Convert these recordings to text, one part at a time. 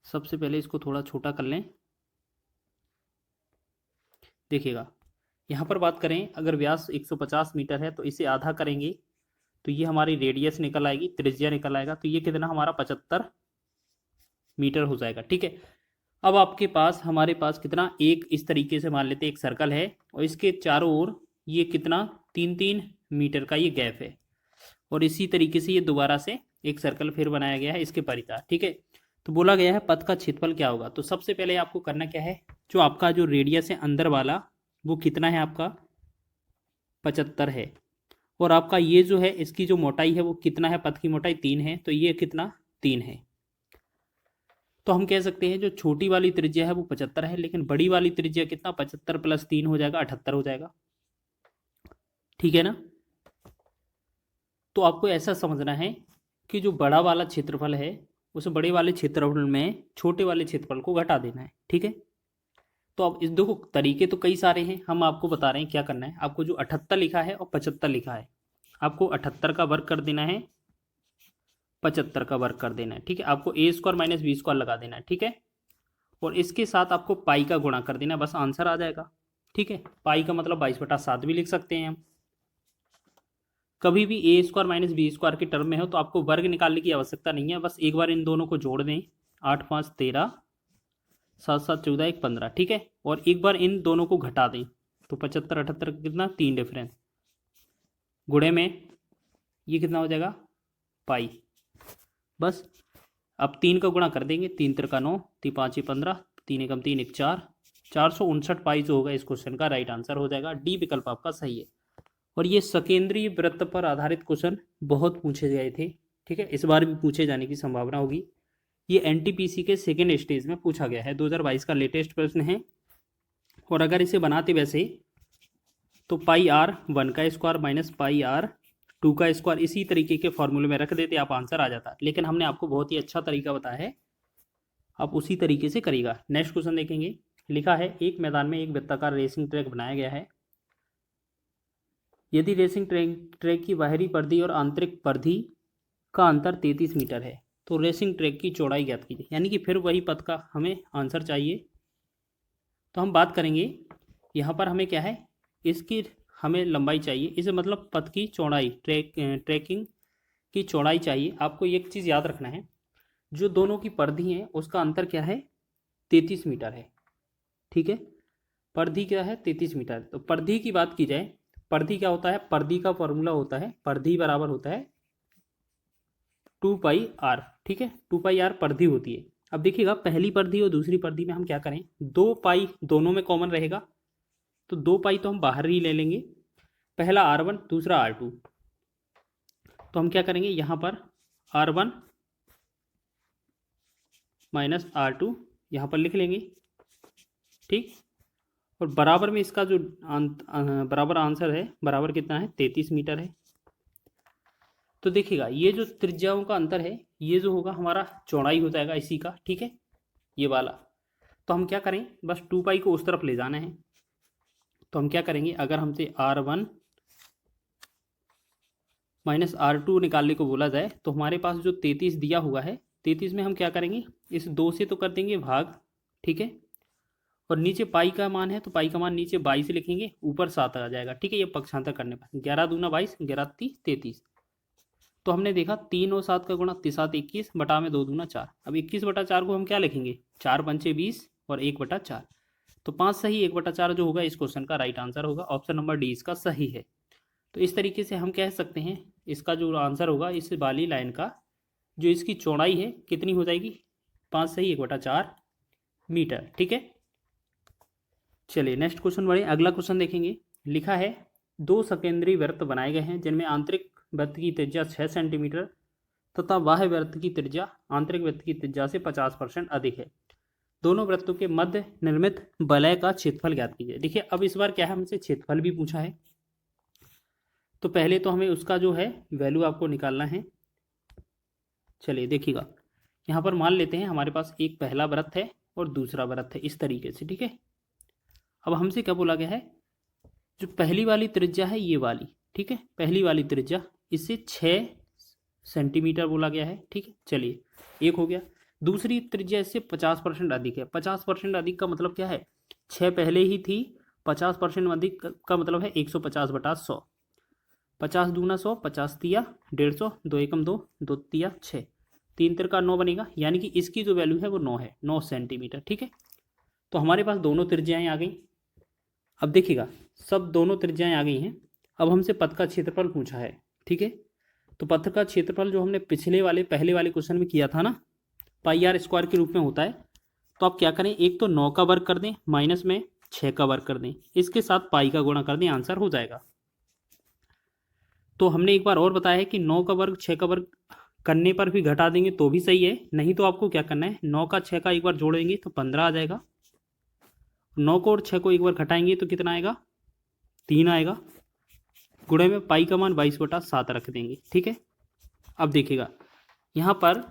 सबसे पहले इसको थोड़ा छोटा कर लें। देखिएगा, यहाँ पर बात करें अगर व्यास 150 मीटर है तो इसे आधा करेंगे तो ये हमारी रेडियस निकल आएगी, त्रिज्या निकल आएगा, तो ये कितना हमारा 75 मीटर हो जाएगा। ठीक है, अब आपके पास हमारे पास कितना, एक इस तरीके से मान लेते हैं एक सर्कल है और इसके चारों ओर ये कितना 3-3 मीटर का ये गैप है, और इसी तरीके से ये दोबारा से एक सर्कल फिर बनाया गया है इसके परिता। ठीक है, तो बोला गया है पथ का क्षेत्रफल क्या होगा। तो सबसे पहले आपको करना क्या है, जो आपका जो रेडियस है अंदर वाला वो कितना है आपका 75 है, और आपका ये जो है इसकी जो मोटाई है वो कितना है, पथ की मोटाई 3 है, तो ये कितना 3 है। तो हम कह सकते हैं जो छोटी वाली त्रिज्या है वो 75 है, लेकिन बड़ी वाली त्रिज्या कितना 75 + 3 हो जाएगा 78 हो जाएगा। ठीक है ना। तो आपको ऐसा समझना है कि जो बड़ा वाला क्षेत्रफल है उस बड़े वाले क्षेत्रफल में छोटे वाले क्षेत्रफल को घटा देना है। ठीक है, तो अब इस देखो तरीके तो कई सारे हैं, हम आपको बता रहे हैं क्या करना है। आपको जो 78 लिखा है और 75 लिखा है, आपको 78 का वर्ग कर देना है, 75 का वर्ग कर देना है। ठीक है, आपको a² - b² लगा देना है। ठीक है, और इसके साथ आपको पाई का गुणा कर देना, बस आंसर आ जाएगा। ठीक है, पाई का मतलब 22/7 भी लिख सकते हैं हम। कभी भी a² - b² के टर्म में हो तो आपको वर्ग निकालने की आवश्यकता नहीं है, बस एक बार इन दोनों को जोड़ दें, 8 5 13, 7 7 14 1 15। ठीक है, और एक बार इन दोनों को घटा दें तो 75 78 कितना 3 डिफरेंस, गुणे में ये कितना हो जाएगा पाई। बस अब 3 का गुणा कर देंगे, 3 3 9, 3 5 15, 3 1 3 1 4, 459 पाई जो होगा इस क्वेश्चन का राइट आंसर हो जाएगा। डी विकल्प आपका सही है। और ये सकेंद्रीय वृत्त पर आधारित क्वेश्चन बहुत पूछे गए थे। ठीक है, इस बार भी पूछे जाने की संभावना होगी। ये एनटीपीसी के सेकेंड स्टेज में पूछा गया है, 2022 का लेटेस्ट प्रश्न है। और अगर इसे बनाते वैसे तो πr1² - πr2², इसी तरीके के फॉर्मूले में रख देते आप, आंसर आ जाता। लेकिन हमने आपको बहुत ही अच्छा तरीका बताया है, आप उसी तरीके से करिएगा। नेक्स्ट क्वेश्चन देखेंगे। लिखा है एक मैदान में एक वृत्ताकार रेसिंग ट्रैक बनाया गया है। यदि रेसिंग ट्रैक की बाहरी परिधि और आंतरिक परिधि का अंतर 33 मीटर है तो रेसिंग ट्रैक की चौड़ाई ज्ञात कीजिए। यानी कि फिर वही पथ का हमें आंसर चाहिए। तो हम बात करेंगे यहाँ पर हमें क्या है, इसकी हमें लंबाई चाहिए, इसे मतलब पथ की चौड़ाई, ट्रैकिंग की चौड़ाई चाहिए। आपको एक चीज़ याद रखना है, जो दोनों की परिधि है उसका अंतर क्या है 33 मीटर है। ठीक है, परिधि क्या है 33 मीटर। तो परिधि की बात की जाए, परिधि क्या होता है, परिधि का फॉर्मूला होता है, परिधि बराबर होता है 2πr। ठीक है, 2πr परिधि होती है। अब देखिएगा पहली परिधि और दूसरी परिधि में हम क्या करें, 2π दोनों में कॉमन रहेगा, तो 2π तो हम बाहर ही ले लेंगे, पहला r1 दूसरा r2। तो हम क्या करेंगे यहाँ पर r1 - r2 यहाँ पर लिख लेंगे। ठीक, और बराबर में इसका जो बराबर आंसर है, बराबर कितना है 33 मीटर है। तो देखिएगा ये जो त्रिज्याओं का अंतर है ये जो होगा हमारा चौड़ाई हो जाएगा इसी का। ठीक है, ये वाला। तो हम क्या करें, बस 2π को उस तरफ ले जाना है। तो हम क्या करेंगे, अगर हमसे r1 - r2 निकालने को बोला जाए तो हमारे पास जो 33 दिया हुआ है, 33 में हम क्या करेंगे, इस 2 से तो कर देंगे भाग। ठीक है, और नीचे पाई का मान है तो पाई का मान नीचे 22 लिखेंगे, ऊपर 7 आ जाएगा। ठीक है, ये पक्षांतर करने पर 11 दूना 22, 11 3 33। तो हमने देखा 3 और 7 का गुणा, 7 21 बटा में 2 दूना 4। अब 21/4 को हम क्या लिखेंगे, 4 पंचे 20 और 1/4। तो 5 सही 1/4 जो होगा इस क्वेश्चन का राइट आंसर होगा। ऑप्शन नंबर डी इसका सही है। तो इस तरीके से हम कह सकते हैं इसका जो आंसर होगा इस वाली लाइन का जो इसकी चौड़ाई है कितनी हो जाएगी, 5 सही 1/4 मीटर। ठीक है, चलिए नेक्स्ट क्वेश्चन बढ़े। अगला क्वेश्चन देखेंगे। लिखा है दो सकेंद्रीय वृत्त बनाए गए हैं जिनमें आंतरिक वृत्त की त्रिज्या 6 सेंटीमीटर तथा बाह्य वृत्त की त्रिज्या आंतरिक वृत्त की त्रिज्या से 50% अधिक है। दोनों वृत्तों के मध्य निर्मित वलय का क्षेत्रफल ज्ञात कीजिए। देखिए अब इस बार क्या है, हमसे क्षेत्रफल भी पूछा है। तो पहले तो हमें उसका जो है वैल्यू आपको निकालना है। चलिए देखिएगा, यहाँ पर मान लेते हैं हमारे पास एक पहला वृत्त है और दूसरा वृत्त है इस तरीके से। ठीक है, अब हमसे क्या बोला गया है, जो पहली वाली त्रिज्या है ये वाली, ठीक है, पहली वाली त्रिज्या इससे 6 सेंटीमीटर बोला गया है। ठीक है, चलिए एक हो गया। दूसरी त्रिज्या इससे 50% अधिक है। 50% अधिक का मतलब क्या है, 6 पहले ही थी, 50% अधिक का मतलब है 150/100। 50 दूना 100, 50 तिया 150, 2 एकम 2, 2 तिया 6, 3 तिरका 9 बनेगा, यानी कि इसकी जो वैल्यू है वो 9 है, 9 सेंटीमीटर। ठीक है, तो हमारे पास दोनों त्रिज्याएं आ गई। अब देखिएगा, सब दोनों त्रिज्याएं आ गई हैं। अब हमसे पथ का क्षेत्रफल पूछा है। ठीक है, तो पथ का क्षेत्रफल जो हमने पहले वाले क्वेश्चन में किया था ना, पाई आर स्क्वायर के रूप में होता है। तो आप क्या करें, एक तो 9 का वर्ग कर दें, माइनस में 6 का वर्ग कर दें, इसके साथ पाई का गुणा कर दें, आंसर हो जाएगा। तो हमने एक बार और बताया है कि 9 का वर्ग 6 का वर्ग करने पर भी घटा देंगे तो भी सही है, नहीं तो आपको क्या करना है, 9 का 6 का एक बार जोड़ेंगे तो 15 आ जाएगा। 9 को और 6 को एक बार घटाएंगे तो कितना आएगा, 3 आएगा। गुणे में पाई का मान 22/7 रख देंगे। ठीक है, अब देखिएगा यहाँ पर,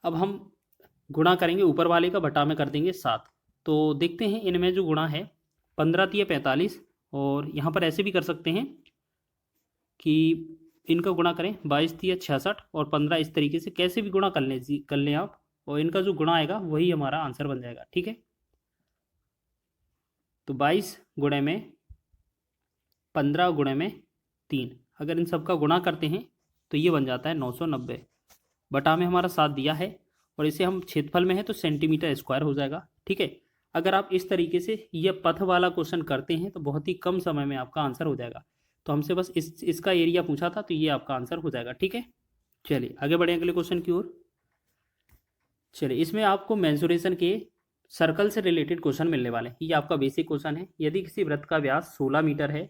अब हम गुणा करेंगे, ऊपर वाले का बटा में कर देंगे 7। तो देखते हैं इनमें जो गुणा है, 15 तिया 45, और यहाँ पर ऐसे भी कर सकते हैं कि इनका गुणा करें, 22 तिया 66 और 15, इस तरीके से कैसे भी गुणा कर लें आप, और इनका जो गुणा आएगा वही हमारा आंसर बन जाएगा। ठीक है, तो 22 गुणे में 15 गुणे में 3, अगर इन सब का गुणा करते हैं तो ये बन जाता है 990। बटा में हमारा 7 दिया है, और इसे हम क्षेत्रफल में है तो सेंटीमीटर स्क्वायर हो जाएगा। ठीक है, अगर आप इस तरीके से ये पथ वाला क्वेश्चन करते हैं तो बहुत ही कम समय में आपका आंसर हो जाएगा। तो हमसे बस इसका एरिया पूछा था, तो ये आपका आंसर हो जाएगा। ठीक है, चलिए आगे बढ़े अगले क्वेश्चन की ओर। चलिए, इसमें आपको मेंसुरेशन के सर्कल से रिलेटेड क्वेश्चन मिलने वाले हैं। ये आपका बेसिक क्वेश्चन है। यदि किसी वृत्त का व्यास 16 मीटर है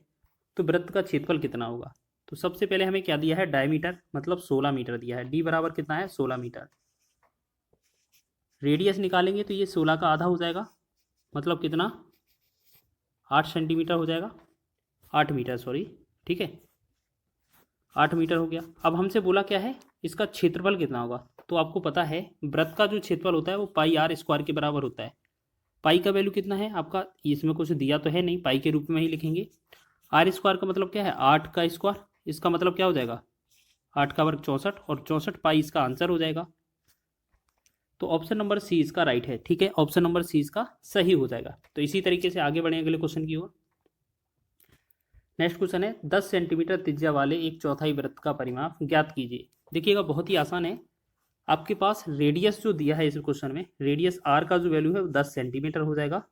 तो वृत्त का क्षेत्रफल कितना होगा। तो सबसे पहले हमें क्या दिया है, डायमीटर, मतलब 16 मीटर दिया है। डी बराबर कितना है, 16 मीटर। रेडियस निकालेंगे तो ये 16 का आधा हो जाएगा, मतलब कितना, 8 सेंटीमीटर हो जाएगा, 8 मीटर सॉरी। ठीक है, 8 मीटर हो गया। अब हमसे बोला क्या है, इसका क्षेत्रफल कितना होगा। तो आपको पता है वृत्त का जो क्षेत्रफल होता है वो पाई आर स्क्वायर के बराबर होता है। पाई का वैल्यू कितना है आपका, इसमें कुछ दिया तो है नहीं, पाई के रूप में ही लिखेंगे। आर स्क्वायर का मतलब क्या है, 8 का स्क्वायर, इसका मतलब क्या हो जाएगा, 8 का वर्ग 64, और 64 पाई इसका आंसर हो जाएगा। तो ऑप्शन नंबर सी इसका राइट है। ठीक है, ऑप्शन नंबर सी इसका सही हो जाएगा। तो इसी तरीके से आगे बढ़े अगले क्वेश्चन की ओर। नेक्स्ट क्वेश्चन है, 10 सेंटीमीटर त्रिज्या वाले एक चौथाई वृत्त का परिमाप ज्ञात कीजिए। देखिएगा बहुत ही आसान है। आपके पास रेडियस जो दिया है इस क्वेश्चन में, रेडियस आर का जो वैल्यू है वो 10 सेंटीमीटर हो जाएगा।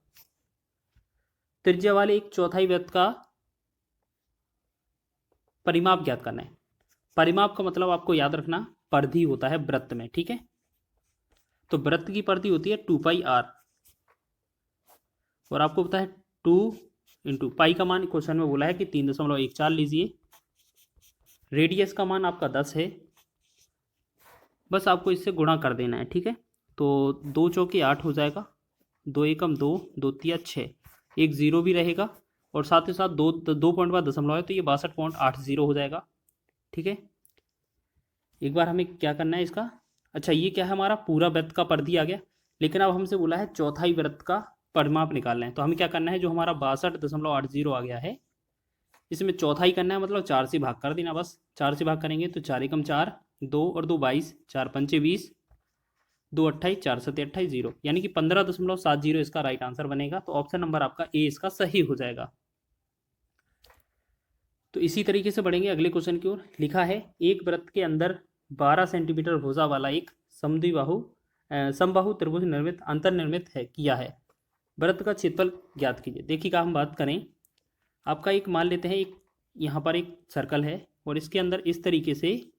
त्रिज्या वाले एक चौथाई वृत्त का परिमाप ज्ञात करना है। परिमाप का मतलब आपको याद रखना, परिधि होता है वृत्त में। ठीक है, तो वृत्त की परिधि होती है 2πr, और आपको पता है 2 इंटू पाई का मान क्वेश्चन में बोला है कि 3.14 लीजिए। रेडियस का मान आपका 10 है, बस आपको इससे गुणा कर देना है। ठीक है, तो 2 चौके 8 हो जाएगा, 2 एकम 2, 2 तिया 6, एक जीरो भी रहेगा, और साथ ही साथ दो पॉइंट बाद दशमलव है तो ये 62.80 हो जाएगा। ठीक है, एक बार हमें क्या करना है इसका, अच्छा ये क्या है, हमारा पूरा वृत्त का परिधि आ गया, लेकिन अब हमसे बोला है चौथाई वृत्त का परिमाप निकालना है। तो हमें क्या करना है, जो हमारा 62.80 आ गया है, इसमें चौथाई करना है, मतलब 4 से भाग कर देना। बस 4 से भाग करेंगे तो 4 एकम 4, 2 और 2 22, 4 पंचे 20, 2 28, 4 सत्ते 28, 0, यानी कि 15.70 इसका राइट आंसर बनेगा। तो ऑप्शन नंबर आपका ए इसका सही हो जाएगा। तो इसी तरीके से बढ़ेंगे अगले क्वेश्चन की ओर। लिखा है, एक वृत्त के अंदर 12 सेंटीमीटर भुजा वाला एक समबाहु त्रिभुज अंतर्निर्मित है किया है। वृत्त का क्षेत्रफल ज्ञात कीजिए। देखिएगा, हम बात करें, आपका एक मान लेते हैं, एक यहाँ पर एक सर्कल है, और इसके अंदर इस तरीके से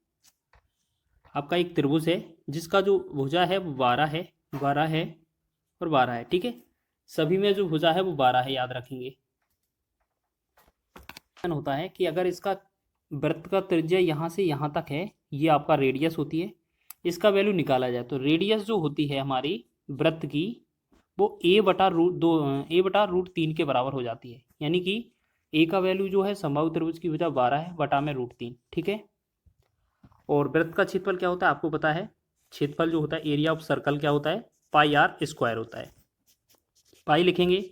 आपका एक त्रिभुज है, जिसका जो भुजा है वो 12 है, 12 है और 12 है। ठीक है, सभी में जो भुजा है वो 12 है, याद रखेंगे। होता है कि अगर इसका वृत्त का त्रिज्या यहाँ से यहाँ तक है, ये आपका रेडियस होती है, इसका वैल्यू निकाला जाए तो रेडियस जो होती है हमारी वृत्त की, वो a/√3 के बराबर हो जाती है। यानी कि a का वैल्यू जो है समबाहु त्रिभुज की भुजा 12 है, बटा में √3। ठीक है, और वृत्त का क्षेत्रफल क्या होता है आपको पता है, क्षेत्रफल जो होता है, एरिया ऑफ सर्कल क्या होता है, पाई आर स्क्वायर होता है। पाई लिखेंगे,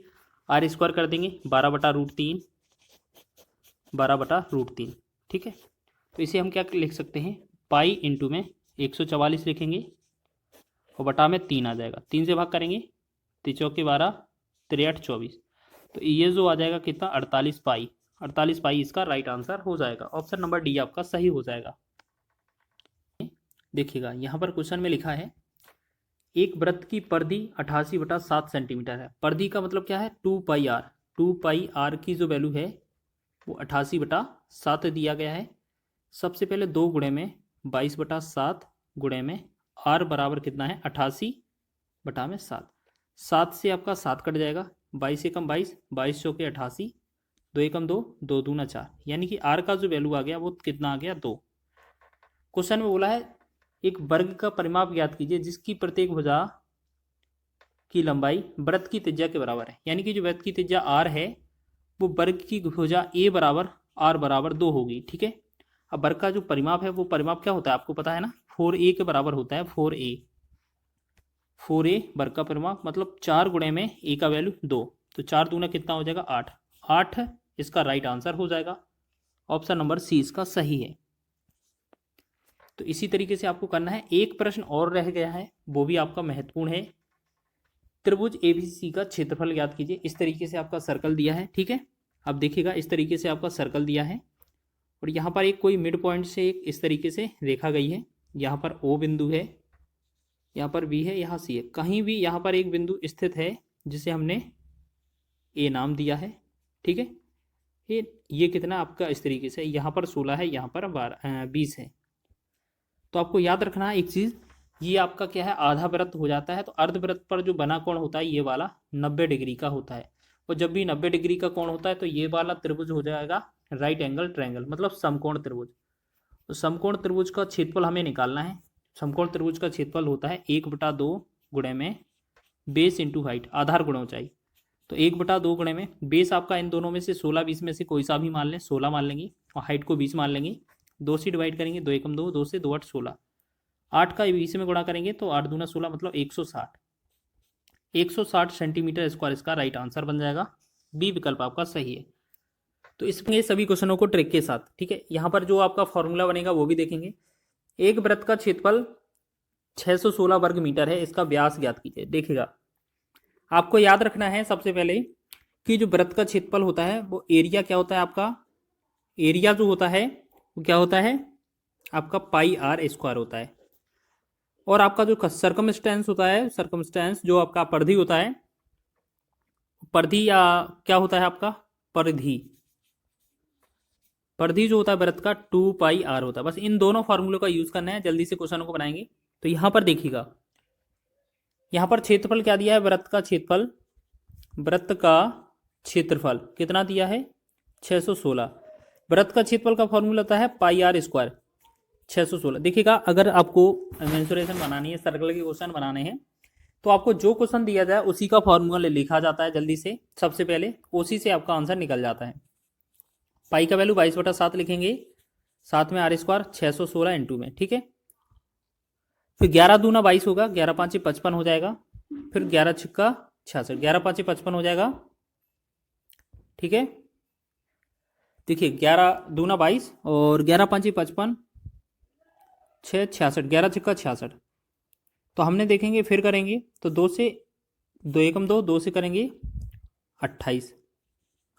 आर स्क्वायर कर देंगे, 12/√3, 12/√3। ठीक है, तो इसे हम क्या लिख सकते हैं, पाई इंटू में 144 लिखेंगे, और बटा में 3 आ जाएगा, 3 से भाग करेंगे, 3 चौके 12, 3 8 24, तो ये जो आ जाएगा कितना 48 पाई, 48 पाई इसका राइट आंसर हो जाएगा। ऑप्शन नंबर डी आपका सही हो जाएगा। देखिएगा यहाँ पर क्वेश्चन में लिखा है एक वृत्त की परिधि 88/7 सेंटीमीटर है। परिधि का मतलब क्या है 2 पाई r, 2 पाई r की जो वैल्यू है वो 88/7 दिया गया है। सबसे पहले 2 गुणे में 22/7 गुणे में r बराबर कितना है 88/7, 7 से आपका 7 कट जाएगा, 22 एकम 22, 22 चौके 88, 2 एकम 2, 2 दूना 4, यानी कि r का जो वैल्यू आ गया वो कितना आ गया 2। क्वेश्चन में बोला है एक वर्ग का परिमाप ज्ञात कीजिए जिसकी प्रत्येक भुजा की लंबाई वृत्त की त्रिज्या के बराबर है, यानी कि जो वृत्त की त्रिज्या r है वो वर्ग की भुजा a बराबर r बराबर 2 होगी। ठीक है, अब वर्ग का जो परिमाप है वो परिमाप क्या होता है आपको पता है ना, 4a के बराबर होता है, 4a वर्ग का परिमाप मतलब 4 गुणे में a का वैल्यू 2, तो 4 दूना कितना हो जाएगा 8, 8 इसका राइट आंसर हो जाएगा। ऑप्शन नंबर सी इसका सही है। तो इसी तरीके से आपको करना है। एक प्रश्न और रह गया है, वो भी आपका महत्वपूर्ण है। त्रिभुज एबीसी का क्षेत्रफल ज्ञात कीजिए। इस तरीके से आपका सर्कल दिया है, ठीक है, अब देखिएगा इस तरीके से आपका सर्कल दिया है और यहाँ पर एक कोई मिड पॉइंट से एक इस तरीके से रेखा गई है, यहाँ पर ओ बिंदु है, यहाँ पर बी है, यहाँ सी है, कहीं भी यहाँ पर एक बिंदु स्थित है जिसे हमने ए नाम दिया है। ठीक है, ये कितना आपका इस तरीके से, यहाँ पर 16 है, यहाँ पर 20 है। तो आपको याद रखना है एक चीज़, ये आपका क्या है आधा वृत्त हो जाता है, तो अर्धवृत्त पर जो बना कोण होता है ये वाला 90 डिग्री का होता है, और जब भी 90 डिग्री का कोण होता है तो ये वाला त्रिभुज हो जाएगा राइट एंगल ट्रायंगल, मतलब समकोण त्रिभुज। तो समकोण त्रिभुज का क्षेत्रफल हमें निकालना है। समकोण त्रिभुज का क्षेत्रफल होता है 1/2 गुणे में बेस इंटू हाइट, आधार गुणा ऊंचाई। तो 1/2 गुणे में बेस आपका इन दोनों में से 16 20 में से कोई सा भी मान लें, 16 मान लेंगे, और हाइट को 20 मान लेंगे, 2 से डिवाइड करेंगे, 2 एकम 2, 2 से 2 8 16, 8 का 20 में गुणा करेंगे तो 8 दूना 16 मतलब 160 सेंटीमीटर स्क्वायर इसका राइट आंसर बन जाएगा। बी विकल्प आपका सही है। तो इसमें सभी क्वेश्चनों को ट्रिक के साथ, ठीक है, यहाँ पर जो आपका फॉर्मूला बनेगा वो भी देखेंगे। एक वृत्त का क्षेत्रफल 616 वर्ग मीटर है, इसका व्यास ज्ञात कीजिए। देखिएगा आपको याद रखना है सबसे पहले कि जो वृत्त का क्षेत्रफल होता है वो एरिया क्या होता है आपका, एरिया जो होता है वो क्या होता है आपका पाई r स्क्वायर होता है, और आपका जो सर्कमस्टेंस होता है, सर्कमस्टेंस जो आपका परिधि होता है, परिधि या क्या होता है आपका परिधि, परिधि जो होता है वृत्त का 2 पाई r होता है। बस इन दोनों फार्मूलों का यूज करना है, जल्दी से क्वेश्चनों को बनाएंगे। तो यहाँ पर देखिएगा, यहाँ पर क्षेत्रफल क्या दिया है, वृत्त का क्षेत्रफल, वृत्त का क्षेत्रफल कितना दिया है 616। वृत्त का क्षेत्रफल का फॉर्मूला होता है पाई r स्क्वायर 616। देखिएगा अगर आपको मेंसुरेशन बनानी है, सर्कल के क्वेश्चन बनाने हैं, तो आपको जो क्वेश्चन दिया जाए उसी का फॉर्मूला लिखा जाता है जल्दी से, सबसे पहले उसी से आपका आंसर निकल जाता है। पाई का वैल्यू 22/7 लिखेंगे, साथ में r स्क्वायर 616 इंटू में, ठीक है, फिर 11 दूना 22 होगा, 11 5 55 हो जाएगा, फिर 11 6 66, 11 5 55 हो जाएगा। ठीक है, देखिए 11 दूना 22 और 11 5 55, 6 66, 11 6 66। तो हमने देखेंगे फिर करेंगे तो 2 से 2 एकम 2, 2 से करेंगे 28,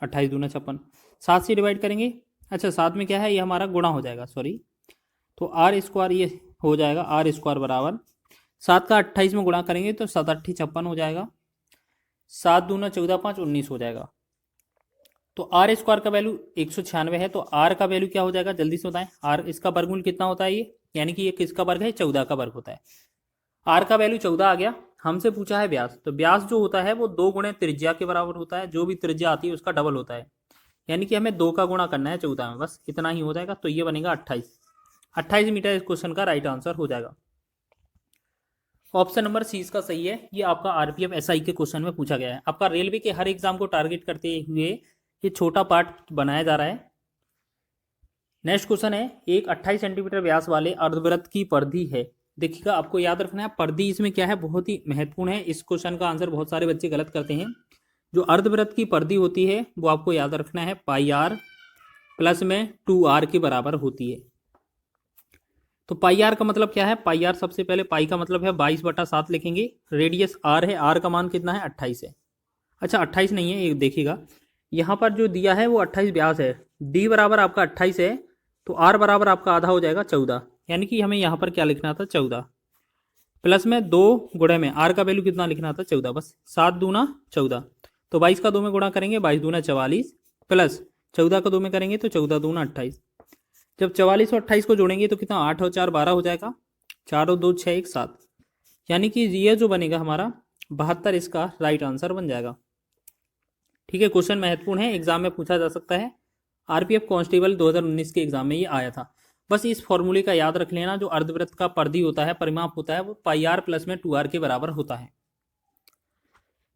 28 दूना 56, 7 से डिवाइड करेंगे, अच्छा 7 में क्या है ये हमारा गुणा हो जाएगा, सॉरी, तो r स्क्वायर ये हो जाएगा, r स्क्वायर बराबर 7 का 28 में गुणा करेंगे तो 7 8 56 हो जाएगा, 7 दूना 14 5 19 हो जाएगा। तो r स्क्वायर का वैल्यू 196 है, तो r का वैल्यू क्या हो जाएगा जल्दी से बताएं, r इसका वर्गमूल कितना होता है ये, यानी कि ये किसका वर्ग है 14 का वर्ग होता है। r का वैल्यू 14 आ गया। हमसे पूछा है व्यास, तो व्यास जो होता है वो 2 गुणे त्रिज्या के बराबर होता है, जो भी त्रिज्या आती है उसका डबल होता है, यानी कि हमें 2 का गुणा करना है 14 में, बस इतना ही हो जाएगा। तो ये बनेगा 28 मीटर इस क्वेश्चन का राइट आंसर हो जाएगा। ऑप्शन नंबर सी इसका सही है। ये आपका आरपीएफ एसआई के क्वेश्चन में पूछा गया है। आपका रेलवे के हर एग्जाम को टारगेट करते हुए ये छोटा पार्ट बनाया जा रहा है। नेक्स्ट क्वेश्चन है, एक 28 सेंटीमीटर व्यास वाले अर्धवृत्त की परिधि है। देखिएगा आपको याद रखना है परिधि इसमें क्या है, बहुत ही महत्वपूर्ण है। इस क्वेश्चन का आंसर बहुत सारे बच्चे गलत करते हैं। जो अर्धवृत्त की परिधि होती है वो आपको याद रखना है पाई r प्लस में 2r के बराबर होती है। तो पाई आर का मतलब क्या है, पाई आर सबसे पहले पाई का मतलब है 22/7 लिखेंगे, रेडियस आर है, आर का मान कितना है 28 है। अच्छा 28 नहीं है, ये देखिएगा यहाँ पर जो दिया है वो 28 व्यास है, डी बराबर आपका 28 है, तो आर बराबर आपका आधा हो जाएगा 14, यानी कि हमें यहाँ पर क्या लिखना था 14, प्लस में 2 गुणे में आर का वैल्यू कितना लिखना था 14, बस 7 दूना 14, तो 22 का 2 में गुणा करेंगे 22 दूना 44, प्लस 14 का 2 में करेंगे तो 14 दूना 28, जब 44 और 28 को जोड़ेंगे तो कितना 8 और 4 12 हो जाएगा, 4 और 2 6 1 7, यानी कि ये जो बनेगा हमारा 72 इसका राइट आंसर बन जाएगा। ठीक है, क्वेश्चन महत्वपूर्ण है, एग्जाम में पूछा जा सकता है, आरपीएफ कांस्टेबल 2019 के एग्जाम में ये आया था। बस इस फॉर्मूले का याद रख लेना, जो अर्धवृत्त का परिधि होता है, परिमाप होता है, वो पाई आर प्लस में 2r के बराबर होता है।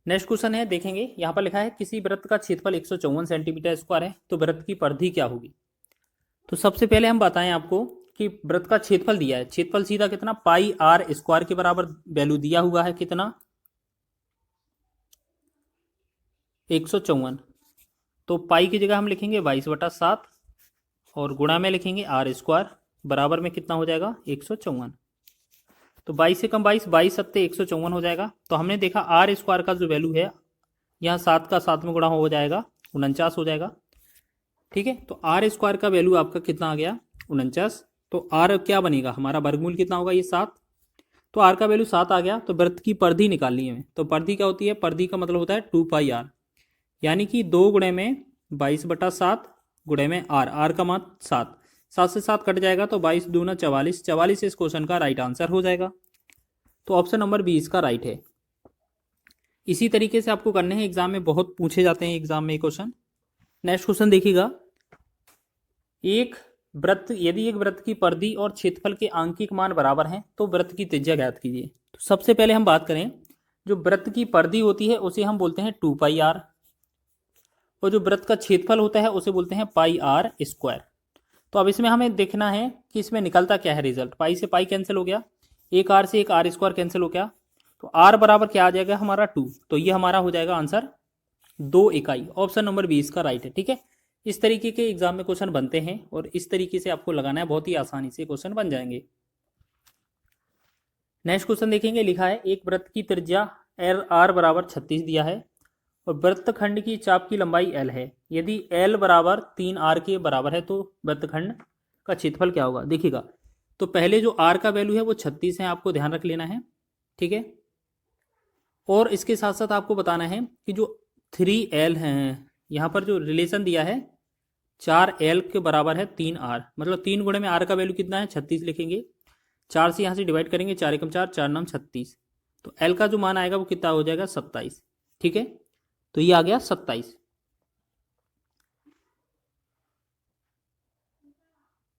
नेक्स्ट क्वेश्चन है, देखेंगे यहाँ पर लिखा है किसी वृत्त का क्षेत्रफल 154 सेंटीमीटर स्क्वायर है, तो वृत्त की परिधि क्या होगी। तो सबसे पहले हम बताएं आपको कि वृत्त का क्षेत्रफल दिया है, क्षेत्रफल सीधा कितना पाई आर स्क्वायर के बराबर वैल्यू दिया हुआ है, कितना 154, तो पाई की जगह हम लिखेंगे 22/7 और गुणा में लिखेंगे आर स्क्वायर, बराबर में कितना हो जाएगा 154, तो 22 से कम 22, 22 सत्ते 154 हो जाएगा। तो हमने देखा आर स्क्वायर का जो वैल्यू है यहाँ 7 का 7 में गुणा हो जाएगा 49 हो जाएगा। ठीक है, तो आर स्क्वायर का वैल्यू आपका कितना आ गया 49, तो आर क्या बनेगा हमारा वर्गमूल कितना होगा ये 7, तो आर का वैल्यू 7 आ गया। तो वृत्त की परिधि निकालनी है, तो परिधि क्या होती है, परिधि का मतलब होता है 2 पाई आर, यानी कि 2 गुणे में 22/7 गुणे में आर, आर का मान 7, 7 से 7 कट जाएगा तो 22 दूना 44, 44 इस क्वेश्चन का राइट आंसर हो जाएगा। तो ऑप्शन नंबर बी इसका राइट है। इसी तरीके से आपको करने हैं, एग्जाम में बहुत पूछे जाते हैं एग्जाम में क्वेश्चन। नेक्स्ट क्वेश्चन देखिएगा, एक वृत्त, यदि एक वृत्त की परिधि और क्षेत्रफल के आंकिक मान बराबर हैं तो वृत्त की त्रिज्या ज्ञात कीजिए। तो सबसे पहले हम बात करें, जो वृत्त की परिधि होती है उसे हम बोलते हैं 2 पाई आर, और जो वृत्त का क्षेत्रफल होता है उसे बोलते हैं पाई आर स्क्वायर। तो अब इसमें हमें देखना है कि इसमें निकलता क्या है रिजल्ट, पाई से पाई कैंसिल हो गया, एक आर से एक आर स्क्वायर कैंसिल हो गया, तो आर बराबर क्या आ जाएगा हमारा 2, तो ये हमारा हो जाएगा आंसर 2 इकाई, ऑप्शन नंबर 20 का राइट है। ठीक है, इस तरीके के एग्जाम में क्वेश्चन बनते हैं और इस तरीके से आपको लगाना है, बहुत ही आसानी से क्वेश्चन बन जाएंगे। नेक्स्ट क्वेश्चन देखेंगे, लिखा है एक वृत्त की त्रिज्या एल आर बराबर 36 दिया है और वृत्तखंड की चाप की लंबाई एल है, यदि एल बराबर 3 आर के बराबर है तो वृत्तखंड का क्षेत्रफल क्या होगा। देखिएगा, तो पहले जो आर का वैल्यू है वो 36 है, आपको ध्यान रख लेना है। ठीक है, और इसके साथ साथ आपको बताना है कि जो 3L है, यहाँ पर जो रिलेशन दिया है 4L के बराबर है 3R, मतलब 3 गुणे में R का वैल्यू कितना है 36 लिखेंगे, 4 से यहाँ से डिवाइड करेंगे, 4 एकम 4, 4 9 36, तो L का जो मान आएगा वो कितना हो जाएगा 27। ठीक है, तो ये आ गया 27।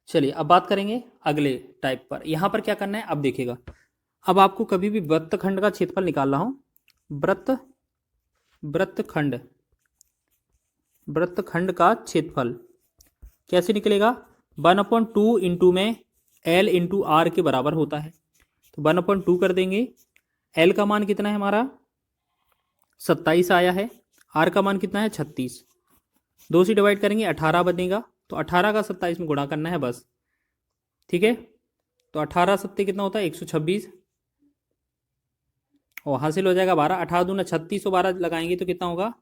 चलिए अब बात करेंगे अगले टाइप पर। यहाँ पर क्या करना है, अब देखिएगा, अब आपको कभी भी वृत्तखंड का क्षेत्रफल निकालना हो, वृत्तखंड का क्षेत्रफल कैसे निकलेगा, 1/2 इंटू में L इंटू आर के बराबर होता है, तो 1/2 कर देंगे, L का मान कितना है हमारा 27 आया है, R का मान कितना है 36, 2 से डिवाइड करेंगे 18 बनेगा, तो 18 का 27 में गुणा करना है बस। ठीक है, तो 18 सत्ते कितना होता है 126, और हासिल हो जाएगा 12, 18 दूना 36 और 12 लगाएंगे तो कितना होगा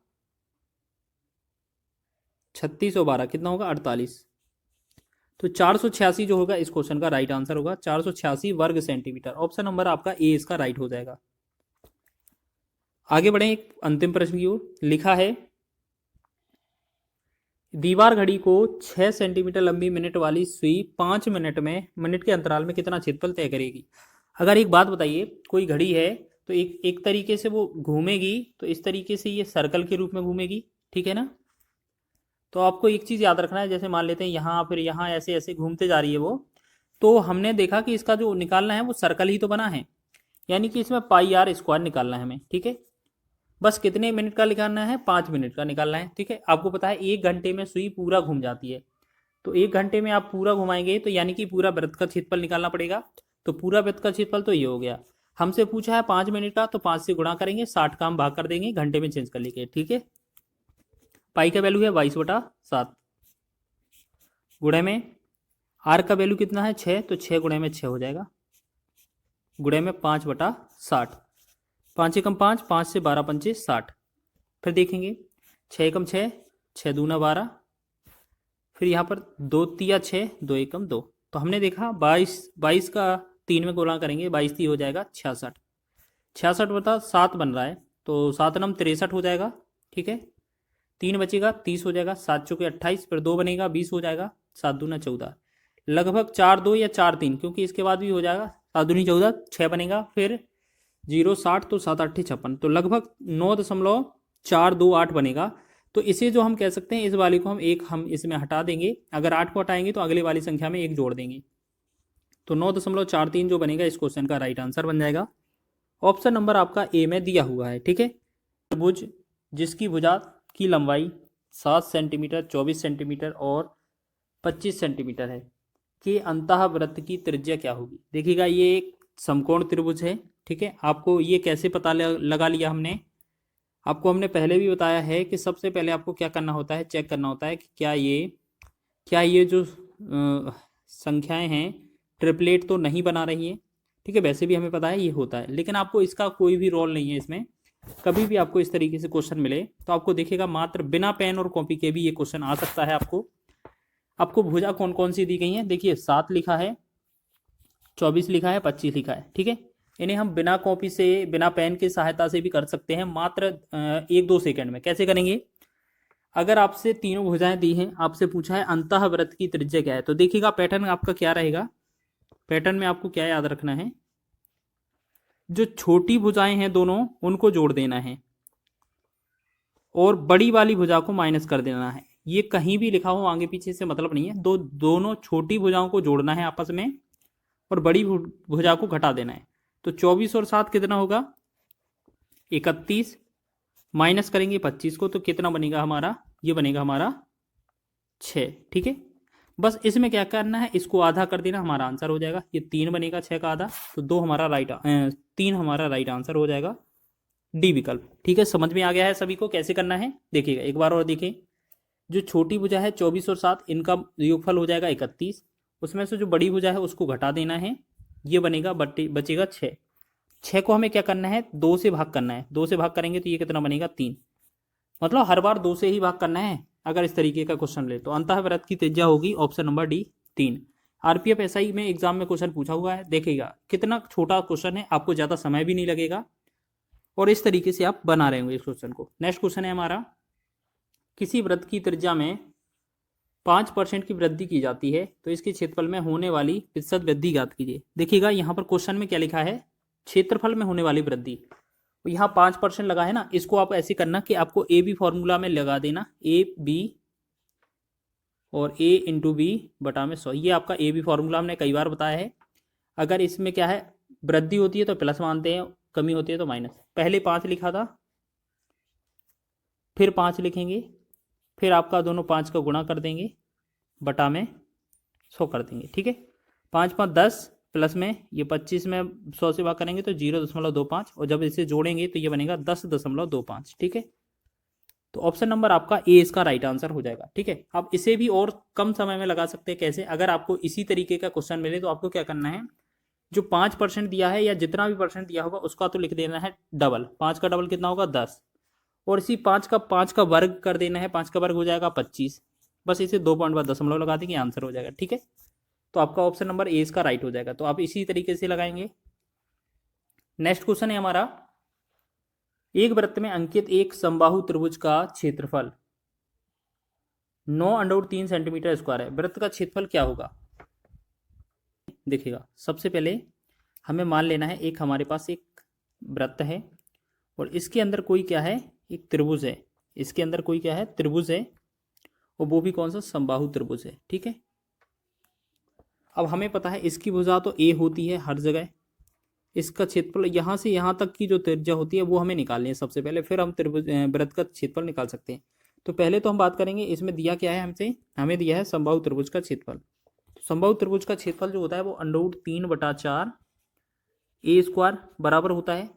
36 और 12 कितना होगा 48, तो 486 जो होगा इस क्वेश्चन का राइट आंसर होगा 486 वर्ग सेंटीमीटर, ऑप्शन नंबर आपका ए इसका राइट हो जाएगा। आगे बढ़े एक अंतिम प्रश्न की ओर, लिखा है दीवार घड़ी को 6 सेंटीमीटर लंबी मिनट वाली सुई 5 मिनट के अंतराल में कितना क्षेत्रफल तय करेगी। अगर एक बात बताइए, कोई घड़ी है तो एक तरीके से वो घूमेगी, तो इस तरीके से ये सर्कल के रूप में घूमेगी, ठीक है ना। तो आपको एक चीज़ याद रखना है, जैसे मान लेते हैं यहाँ फिर यहाँ ऐसे ऐसे घूमते जा रही है वो, तो हमने देखा कि इसका जो निकालना है वो सर्कल ही तो बना है, यानी कि इसमें पाई आर स्क्वायर निकालना है हमें। ठीक है, बस कितने मिनट का निकालना है 5 मिनट का निकालना है। ठीक है, आपको पता है 1 घंटे में सुई पूरा घूम जाती है, तो 1 घंटे में आप पूरा घुमाएंगे तो यानी कि पूरा वृत्त का क्षेत्रफल निकालना पड़ेगा, तो पूरा वृत्त का क्षेत्रफल तो ये हो गया। हमसे पूछा है 5 मिनट का, तो 5 से गुणा करेंगे, 60 का हम भाग कर देंगे, घंटे में चेंज कर लेंगे। ठीक है, पाई का वैल्यू है 22/7 गुणे में आर का वैल्यू कितना है 6, तो 6 गुणे में 6 हो जाएगा, गुणे में 5/60, 5 एकम 5, 5 से 12 पंचे 60। फिर देखेंगे 6 एकम 6, 6 दूना 12, फिर यहाँ पर 2 तिया 6, 2 एकम 2। तो हमने देखा 22 का 3 में गुणा करेंगे, 22 3 हो जाएगा 66, 66/7 बन रहा है, तो 7 नम 63 हो जाएगा। ठीक है, 3 बचेगा 30 हो जाएगा, 7 चौके 28, फिर 2 बनेगा 20 हो जाएगा, 7 दूना 14, लगभग 4 2 या 4 3, क्योंकि इसके बाद भी हो जाएगा, 7 दूनी 14, 6 बनेगा, फिर 0 60, तो 7 8 56, तो लगभग 9.428 बनेगा। तो इसे जो हम कह सकते हैं, इस वाली को हम इसमें हटा देंगे, अगर 8 को हटाएंगे तो अगले वाली संख्या में 1 जोड़ देंगे, तो 9.43 जो बनेगा इस क्वेश्चन का राइट आंसर बन जाएगा। ऑप्शन नंबर आपका ए में दिया हुआ है। ठीक है, त्रिभुज जिसकी भुजा की लंबाई 7 सेंटीमीटर, 24 सेंटीमीटर और 25 सेंटीमीटर है, कि अंतःवृत्त की त्रिज्या क्या होगी। देखिएगा ये एक समकोण त्रिभुज है। ठीक है, आपको ये कैसे पता लगा लिया हमने, आपको हमने पहले भी बताया है कि सबसे पहले आपको क्या करना होता है, चेक करना होता है कि क्या ये जो संख्याएं हैं ट्रिपलेट तो नहीं बना रही है। ठीक है, वैसे भी हमें पता है ये होता है, लेकिन आपको इसका कोई भी रोल नहीं है इसमें। कभी भी आपको इस तरीके से क्वेश्चन मिले तो आपको देखिएगा मात्र बिना पेन और कॉपी के भी ये क्वेश्चन आ सकता है। आपको भुजा कौन कौन सी दी गई है, देखिए 7 लिखा है, 24 लिखा है, 25 लिखा है। ठीक है, इन्हें हम बिना कॉपी से, बिना पेन की सहायता से भी कर सकते हैं, मात्र 1-2 सेकंड में। कैसे करेंगे, अगर आपसे तीनों भुजाएं दी हैं, आपसे पूछा है अंतःवृत्त की त्रिज्या क्या है, तो देखिएगा पैटर्न आपका क्या रहेगा। पैटर्न में आपको क्या याद रखना है, जो छोटी भुजाएं हैं दोनों उनको जोड़ देना है और बड़ी वाली भुजा को माइनस कर देना है। ये कहीं भी लिखा हो आगे पीछे से मतलब नहीं है, दोनों छोटी भुजाओं को जोड़ना है आपस में और बड़ी भुजा को घटा देना है। तो 24 और 7 कितना होगा, 31, माइनस करेंगे 25 को, तो कितना बनेगा हमारा, ये बनेगा हमारा 6। ठीक है, बस इसमें क्या करना है, इसको आधा कर देना, हमारा आंसर हो जाएगा। ये 3 बनेगा 6 का आधा, तो 3 हमारा राइट आंसर हो जाएगा, डी विकल्प। ठीक है, समझ में आ गया है सभी को कैसे करना है। देखिएगा एक बार और देखें, जो छोटी भुजा है 24 और 7, इनका योगफल हो जाएगा 31, उसमें से जो बड़ी भुजा है उसको घटा देना है, ये बनेगा बचेगा 6। 6 को हमें क्या करना है, 2 से भाग करना है, 2 से भाग करेंगे तो ये कितना बनेगा 3, मतलब हर बार 2 से ही भाग करना है अगर इस तरीके का क्वेश्चन ले। तो अंतःवृत्त की त्रिज्या होगी option number D 3। RPF SI में एग्जाम में क्वेश्चन पूछा हुआ है, देखिएगा कितना छोटा क्वेश्चन है, आपको ज़्यादा समय भी नहीं लगेगा और इस तरीके से आप बना रहे होंगे इस क्वेश्चन को। नेक्स्ट क्वेश्चन है हमारा, किसी वृत्त की त्रिज्या में 5% की वृद्धि की जाती है तो इसके क्षेत्रफल में होने वाली प्रतिशत वृद्धि ज्ञात कीजिए। देखिएगा यहाँ पर क्वेश्चन में क्या लिखा है, क्षेत्रफल में होने वाली वृद्धि, तो यहाँ 5% लगा है ना, इसको आप ऐसे करना कि आपको ए बी फॉर्मूला में लगा देना, ए बी और ए इंटू बी बटा में 100, ये आपका ए बी फॉर्मूला हमने कई बार बताया है। अगर इसमें क्या है, वृद्धि होती है तो प्लस मानते हैं, कमी होती है तो माइनस। पहले 5 लिखा था, फिर 5 लिखेंगे, फिर आपका दोनों 5 का गुणा कर देंगे, बटा में 100 कर देंगे। ठीक है, 5 5 10, प्लस में ये 25 में 100 से भाग करेंगे तो 0.25, और जब इसे जोड़ेंगे तो ये बनेगा 10.25। ठीक है, तो ऑप्शन नंबर आपका ए इसका राइट आंसर हो जाएगा। ठीक है, आप इसे भी और कम समय में लगा सकते हैं। कैसे, अगर आपको इसी तरीके का क्वेश्चन मिले तो आपको क्या करना है, जो 5% दिया है या जितना भी परसेंट दिया होगा उसका तो लिख देना है डबल। 5 का डबल कितना होगा 10, और इसी 5 का वर्ग कर देना है, 5 का वर्ग हो जाएगा 25, बस इसे 2 पॉइंट बाद दशमलव लगा देंगे, आंसर हो जाएगा। ठीक है, तो आपका ऑप्शन नंबर ए इसका राइट हो जाएगा, तो आप इसी तरीके से लगाएंगे। नेक्स्ट क्वेश्चन है हमारा, एक वृत्त में अंकित एक समबाहु त्रिभुज का क्षेत्रफल 9√3 सेंटीमीटर स्क्वायर है, वृत्त का क्षेत्रफल क्या होगा। देखिएगा सबसे पहले हमें मान लेना है, एक हमारे पास एक वृत्त है और इसके अंदर कोई क्या है, एक त्रिभुज है, इसके अंदर कोई क्या है, त्रिभुज है, और वो भी कौन सा, समबाहु त्रिभुज है। ठीक है, अब हमें पता है इसकी भुजा तो ए होती है हर जगह, इसका क्षेत्रफल यहाँ से यहाँ तक की जो त्रिज्या होती है वो हमें निकालनी है सबसे पहले, फिर हम त्रिभुज वृत्त का क्षेत्रफल निकाल सकते हैं। तो पहले तो हम बात करेंगे, इसमें दिया क्या है हमसे, हमें दिया है समबाहु त्रिभुज का क्षेत्रफल। तो समबाहु त्रिभुज का क्षेत्रफल जो होता है वो √3/4 ए स्क्वायर बराबर होता है,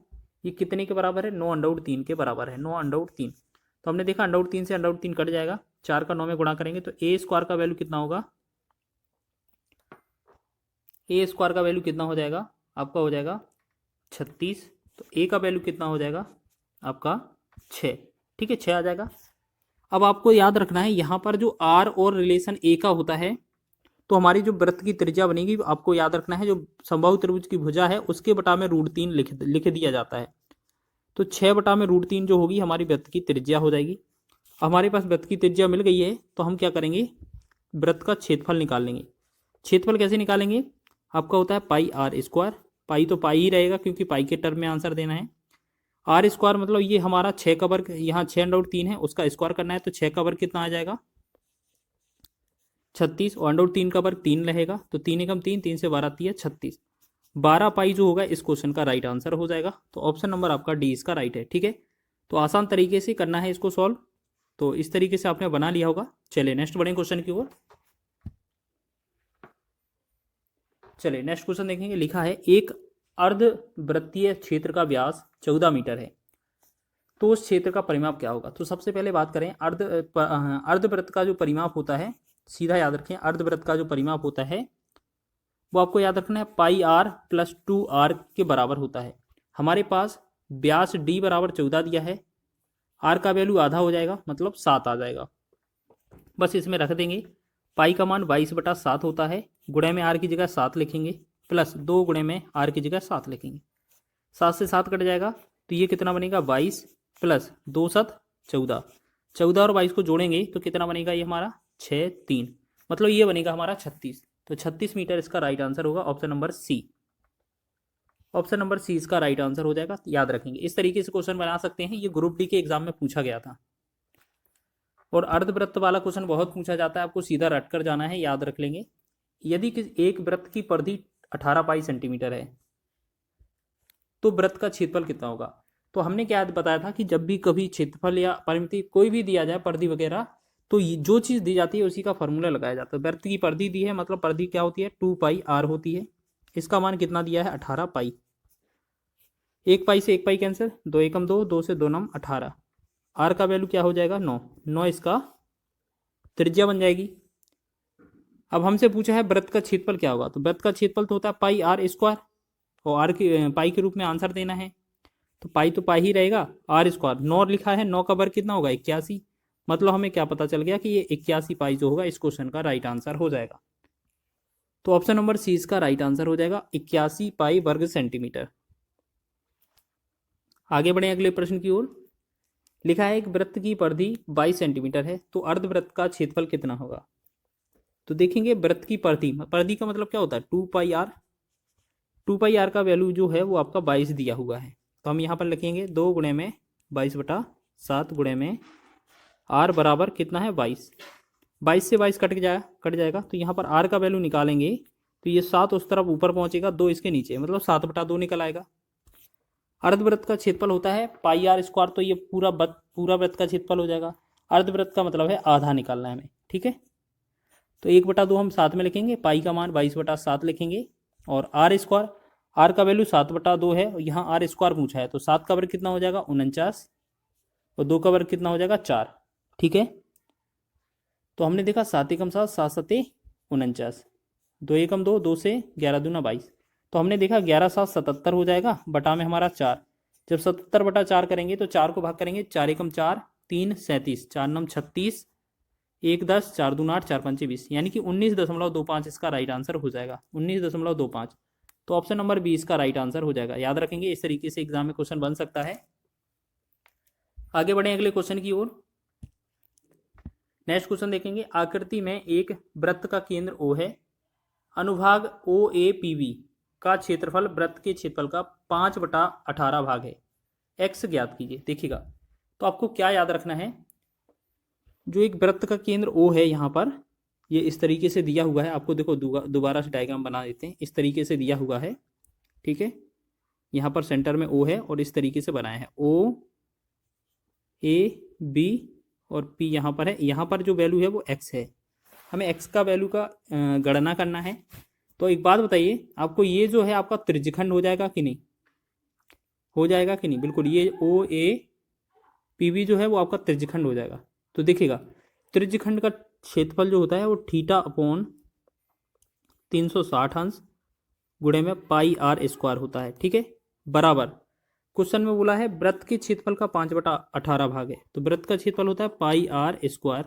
ये कितने के बराबर है, 9√3 के बराबर है, 9√3। तो हमने देखा √3 से √3 कट जाएगा, 4 का 9 में गुणा करेंगे तो ए स्क्वायर का वैल्यू कितना होगा, ए स्क्वायर का वैल्यू कितना हो जाएगा आपका, हो जाएगा 36। तो ए का वैल्यू कितना हो जाएगा आपका 6। ठीक है, 6 आ जाएगा। अब आपको याद रखना है यहाँ पर जो आर और रिलेशन ए का होता है, तो हमारी जो वृत्त की त्रिज्या बनेगी, आपको याद रखना है जो समबाहु त्रिभुज की भुजा है उसके बटा में √3 लिख दिया जाता है। तो 6 बटा में √3 जो होगी हमारी वृत्त की त्रिज्या हो जाएगी। हमारे पास वृत्त की त्रिज्या मिल गई है, तो हम क्या करेंगे, वृत्त का क्षेत्रफल निकाल लेंगे। क्षेत्रफल कैसे निकालेंगे, आपका होता है पाई आर स्क्वायर। पाई तो पाई ही रहेगा क्योंकि पाई के टर्म में आंसर देना है। आर स्क्वायर मतलब ये हमारा 6 का वर्ग, यहाँ 6√3 है उसका स्क्वायर करना है, तो 6 का वर्ग कितना आ जाएगा 36, और √3 का वर्ग 3 रहेगा, तो 3 एकम 3, 3 से 12 3 36। 12 पाई जो होगा इस क्वेश्चन का राइट आंसर हो जाएगा। तो ऑप्शन नंबर आपका डी इसका राइट है। ठीक है, तो आसान तरीके से करना है इसको सॉल्व। तो इस तरीके से आपने बना लिया होगा। चलिए नेक्स्ट बढ़ें क्वेश्चन की ओर। चलिए नेक्स्ट क्वेश्चन देखेंगे। लिखा है एक अर्धवृत्तीय क्षेत्र का व्यास 14 मीटर है, तो उस क्षेत्र का परिमाप क्या होगा। तो सबसे पहले बात करें अर्धवृत्त का जो परिमाप होता है, सीधा याद रखें, अर्धवृत्त का जो परिमाप होता है वो आपको याद रखना है पाई आर प्लस 2r के बराबर होता है। हमारे पास व्यास d बराबर 14 दिया है, r का वैल्यू आधा हो जाएगा मतलब 7 आ जाएगा। बस इसमें रख देंगे, पाई का मान 22/7 होता है, गुणे में r की जगह 7 लिखेंगे, प्लस 2 गुणे में r की जगह 7 लिखेंगे। 7 से 7 कट जाएगा, तो ये कितना बनेगा 22 प्लस 2 7 14। 14 और 22 को जोड़ेंगे तो कितना बनेगा ये हमारा 6 3, मतलब ये बनेगा हमारा 36। तो 36 मीटर इसका राइट आंसर होगा, option number C. Option number C इसका राइट आंसर हो जाएगा, याद रखेंगे। इस तरीके से क्वेश्चन बना सकते हैं, ये ग्रुप डी के एग्जाम में पूछा गया था। और अर्धवृत्त वाला क्वेश्चन बहुत पूछा जाता है, आपको सीधा रट कर जाना है, याद रख लेंगे। यदि एक वृत्त की परिधि 18 पाई सेंटीमीटर है, तो वृत्त का क्षेत्रफल कितना होगा। तो हमने क्या बताया था कि जब भी कभी क्षेत्रफल या परिमिति कोई भी दिया जाए, परिधि वगैरह, तो जो चीज़ दी जाती है उसी का फॉर्मूला लगाया जाता है। वृत्त की परिधि दी है, मतलब परिधि क्या होती है 2 पाई r होती है। इसका मान कितना दिया है 18 पाई। 1 पाई से 1 पाई कैंसिल, 2 एकम 2, 2 से 2 नम 18। r का वैल्यू क्या हो जाएगा 9, 9 इसका त्रिज्या बन जाएगी। अब हमसे पूछा है वृत्त का क्षेत्रफल क्या होगा, तो वृत्त का क्षेत्रफल तो होता है पाई r स्क्वायर, और आर की पाई के रूप में आंसर देना है, तो पाई तो पाई ही रहेगा, r स्क्वायर 9 लिखा है, 9 का वर्ग कितना होगा 81, मतलब हमें क्या पता चल गया कि ये 81 पाई जो होगा इस क्वेश्चन का राइट आंसर हो जाएगा। तो ऑप्शन नंबर सी इसका राइट आंसर हो जाएगा, 81 पाई वर्ग सेंटीमीटर। आगे बढ़े अगले प्रश्न की ओर। लिखा है एक वृत्त की परिधि 22 सेंटीमीटर है, तो अर्धवृत्त का क्षेत्रफल कितना होगा। तो देखेंगे वृत्त की परिधि, परिधि का मतलब क्या होता है 2 पाई r। 2 पाई r का वैल्यू जो है वो आपका 22 दिया हुआ है, तो हम यहाँ पर लिखेंगे 2 गुणे में 22/7 गुणे में r बराबर कितना है 22। 22 से 22 कट जाएगा, तो यहाँ पर r का वैल्यू निकालेंगे, तो ये 7 उस तरफ ऊपर पहुँचेगा, 2 इसके नीचे, मतलब 7/2 निकल आएगा। अर्धवृत्त का क्षेत्रफल होता है पाई r स्क्वायर, तो ये पूरा वृत्त का क्षेत्रफल हो जाएगा। अर्धवृत्त का मतलब है आधा निकालना है हमें। ठीक है, तो 1/2 हम साथ में लिखेंगे, पाई का मान 22/7 लिखेंगे, और r स्क्वायर, r का वैल्यू 7/2 है, और यहाँ r स्क्वायर पूछा है, तो 7 का वर्ग कितना हो जाएगा 49, और 2 का वर्ग कितना हो जाएगा 4। ठीक है, तो हमने देखा 7 एकम 7, 7 7 49, 2 एकम 2, 2 से 11 दूना 22, तो हमने देखा 11 7 77 हो जाएगा, बटा में हमारा 4। जब 77/4 करेंगे तो 4 को भाग करेंगे, 4 एकम 4, 3 37, 4 नम 36, 1 10, 4 दूना 8, 4 पंचे 20, यानी कि 19.25 इसका राइट आंसर हो जाएगा, 19.25। तो ऑप्शन नंबर बी इसका राइट आंसर हो जाएगा, याद रखेंगे। इस तरीके से एग्जाम में क्वेश्चन बन सकता है। आगे बढ़े अगले क्वेश्चन की ओर। नेक्स्ट क्वेश्चन देखेंगे। आकृति में एक वृत्त का केंद्र O है, अनुभाग OAPB का क्षेत्रफल वृत्त के क्षेत्रफल का 5/18 भाग है, x ज्ञात कीजिए। देखिएगा, तो आपको क्या याद रखना है, जो एक वृत्त का केंद्र O है, यहाँ पर ये इस तरीके से दिया हुआ है, आपको देखो दोबारा से डायग्राम बना देते हैं, इस तरीके से दिया हुआ है। ठीक है, यहाँ पर सेंटर में O है और इस तरीके से बनाया है, OAB और P यहाँ पर है। यहाँ पर जो वैल्यू है वो x है, हमें x का वैल्यू का गणना करना है। तो एक बात बताइए, आपको ये जो है आपका त्रिज्यखंड हो जाएगा कि नहीं, हो जाएगा कि नहीं, बिल्कुल ये OAPB जो है वो आपका त्रिज्यखंड हो जाएगा। तो देखिएगा, त्रिज्यखंड का क्षेत्रफल जो होता है वो θ/360 अंश गुणे में पाई आर स्क्वायर होता है, ठीक है, बराबर क्वेश्चन में बोला है वृत्त के क्षेत्रफल का 5/18 भाग है, तो वृत्त का क्षेत्रफल होता है पाई आर स्क्वायर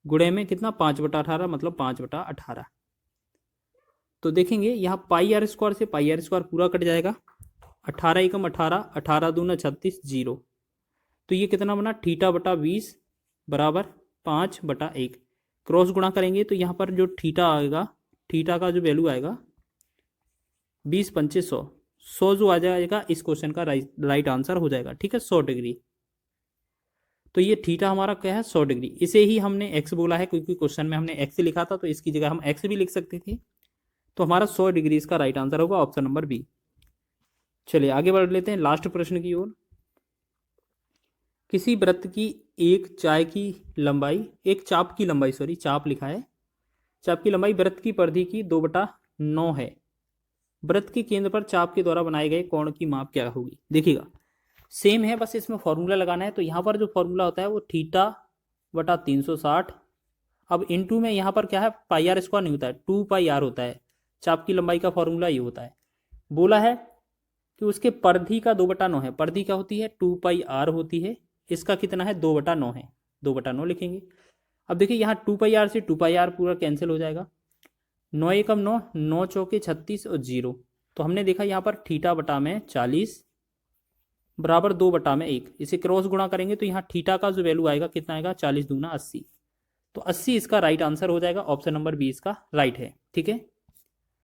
गुणे में कितना 5/18 मतलब 5/18। तो देखेंगे यहाँ पाई आर स्क्वायर से पाई आर स्क्वायर पूरा कट जाएगा, 18 एकम 18, 18 दूना 36, 0। तो ये कितना बना θ/20 बराबर 5/1। क्रॉस गुणा करेंगे तो यहाँ पर जो थीटा आएगा, थीटा का जो वैल्यू आएगा 20 पंचे 100, 100 जो आ जाएगा इस क्वेश्चन का राइट आंसर हो जाएगा, ठीक है, 100 डिग्री। तो ये थीटा हमारा क्या है 100 डिग्री। इसे ही हमने एक्स बोला है क्योंकि क्वेश्चन में हमने एक्स लिखा था, तो इसकी जगह हम एक्स भी लिख सकते थे। तो हमारा 100 डिग्री इसका राइट आंसर होगा ऑप्शन नंबर बी। चलिए आगे बढ़ लेते हैं लास्ट प्रश्न की ओर। किसी वृत्त की एक चाप की लंबाई चाप लिखा है, चाप की लंबाई वृत्त की परिधि की 2/9 है। वृत्त के केंद्र पर चाप के द्वारा बनाए गए कोण की माप क्या होगी। देखिएगा सेम है, बस इसमें फॉर्मूला लगाना है। तो यहाँ पर जो फॉर्मूला होता है वो θ/360। अब इनटू में यहाँ पर क्या है पाई आर स्क्वायर नहीं होता है, 2 पाई आर होता है। चाप की लंबाई का फॉर्मूला ये होता है। बोला है कि उसके परिधि का 2/9 है। परिधि क्या होती है 2 पाई आर होती है। इसका कितना है 2/9 है, 2/9 लिखेंगे। अब देखिए यहाँ 2 पाई आर से 2 पाई आर पूरा कैंसिल हो जाएगा, 9 एकम 9, 9 चौके 36 और 0। तो हमने देखा यहाँ पर θ/40 बराबर 2/1। इसे क्रॉस गुणा करेंगे तो यहाँ थीटा का जो वैल्यू आएगा कितना आएगा 40 दूना 80। तो 80 इसका राइट आंसर हो जाएगा, ऑप्शन नंबर बी इसका राइट है, ठीक है।